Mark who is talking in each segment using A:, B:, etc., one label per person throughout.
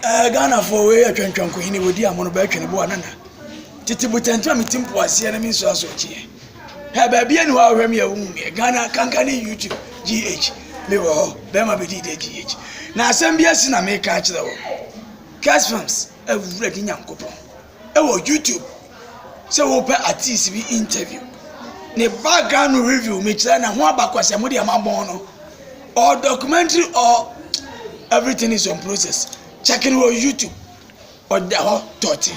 A: Ghana for way a twankwanko hini wodi amono ba twene bo anana. Titi butantra mitimpo ase na mi so asochie. Ha ba bia ni wa hwem ya wu me Ghana kankane YouTube GH. Me wo be ma be di GH. Na asem bia si na me ka kire wo. Cash Films awura di nyankopon. E wo YouTube. Se wo pe artist bi interview. Ne background review me kire na ho abakwase mo de amabon no. Or documentary or everything is on process. Checking on YouTube or the hot totty.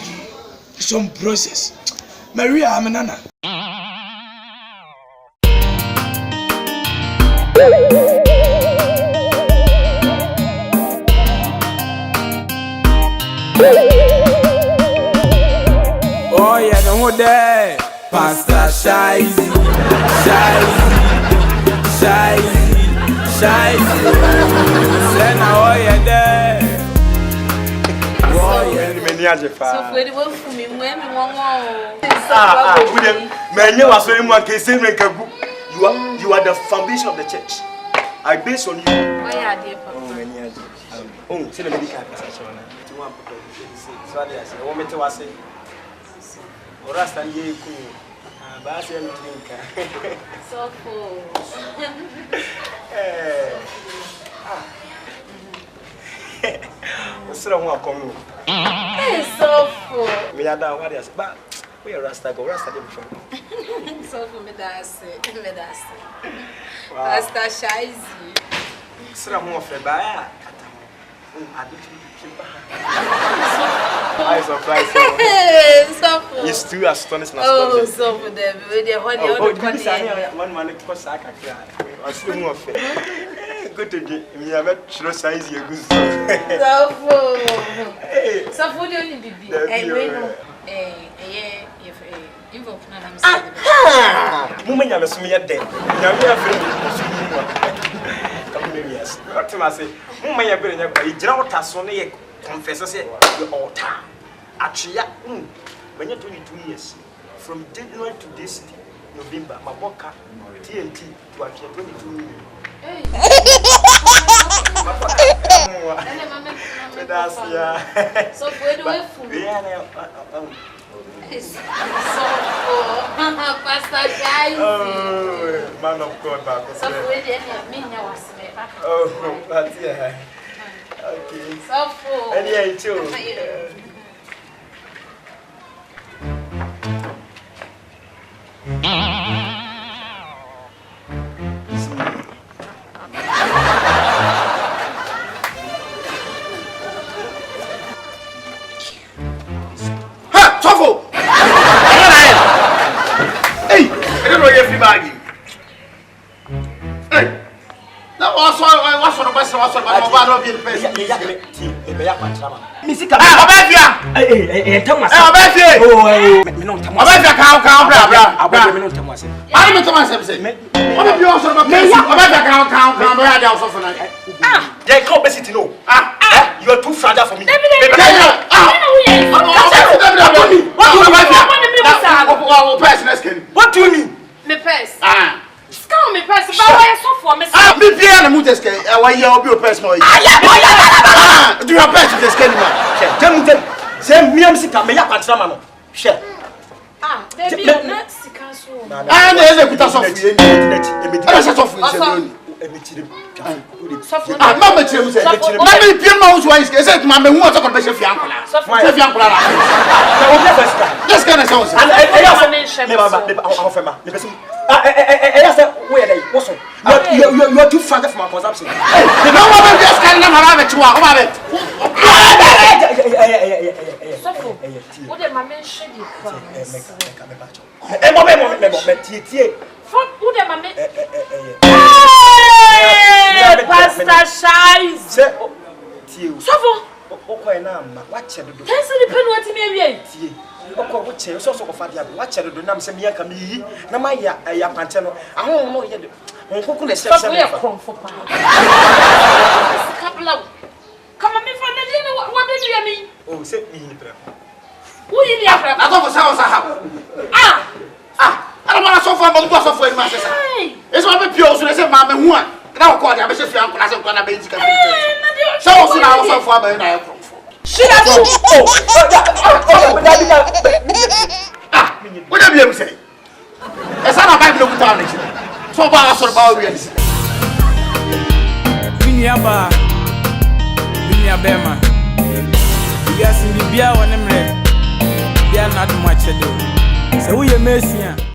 A: Some process. Maria Amenana.
B: Oh yeah, the whole day. Pastor Shizy. Say now oh yeah there. Oh yeah, many ajefa.
C: So for the work for me, we
D: man, you are so much saying you are the foundation of the church. I base on you.
C: Why are they, Papa?
D: Oh, many ajefa. Oh, see the medical professional. To one people, so I say, "Oh, me to was say." Ora stand here ku. Ba say drink.
C: So for.
D: What's wrong with you?
C: So for.
D: Me ada what is but we are Rasta go Rasta dey before.
C: So for me that's Pastor Shizy.
D: What's wrong with you? Ba I surprised you.
C: So for.
D: It's too astonishing.
C: Oh, so for them. We dey hold the
D: one man ko saka kra. What's wrong with you? Good to get me a bit show size you good.
C: So for the only baby.
D: Woman, you must be dead. You are friend. Come here, yes. What I say, woman, you are going to be general Tassone, confess you altar. Actually, when you're 22 years, from January to this November, my book TNT to actually 22 years.
C: So where do we fool? Pastor Shizy.
D: Oh, man of God,
C: so where do me was
D: oh, that's yeah. Okay.
C: So for.
D: And yeah, too. You are too fragile for me. What do you mean?
C: Me purse. Come me purse. But why so for me?
D: Me pay na muteske. Why you obi o purse no? Do you purse this can man? Tell say me am sika me ya kwatra ma no. She.
C: Baby, not sika so.
D: Na eze kuta so fu ye ni. Ebe se so fu se no. Mama chire say. Na me pie ma wo so wise ke say ma me hu o so ko be she fi ankola. Se fi ankola la. Na o be first. Yes can say. Me baba, me be yes, where they was you are too far from my consumption. The no one just can never have it to
C: so what am I mentioning you Pastor Shizy. So watch it. Oko wo che so ko dia wa che do nam se me yanka me na ma ya pante no ahon no ye de onkoku na se se me fa kapla come me for the dinner what do you mean oh se me ni pra wo yi ya pra na to sa ha ara ma so fa mo do so fa ni ma se sa e so be pio so se ma me hu a na ko dia be se fi anko na se ko na be ntika so so na so fa ba na e
D: What do you say? As I'm a Bible town, so far as about this.
B: Binyaba, Binyabema. Yes, in the beer on them, they are not much ado. So we are messing.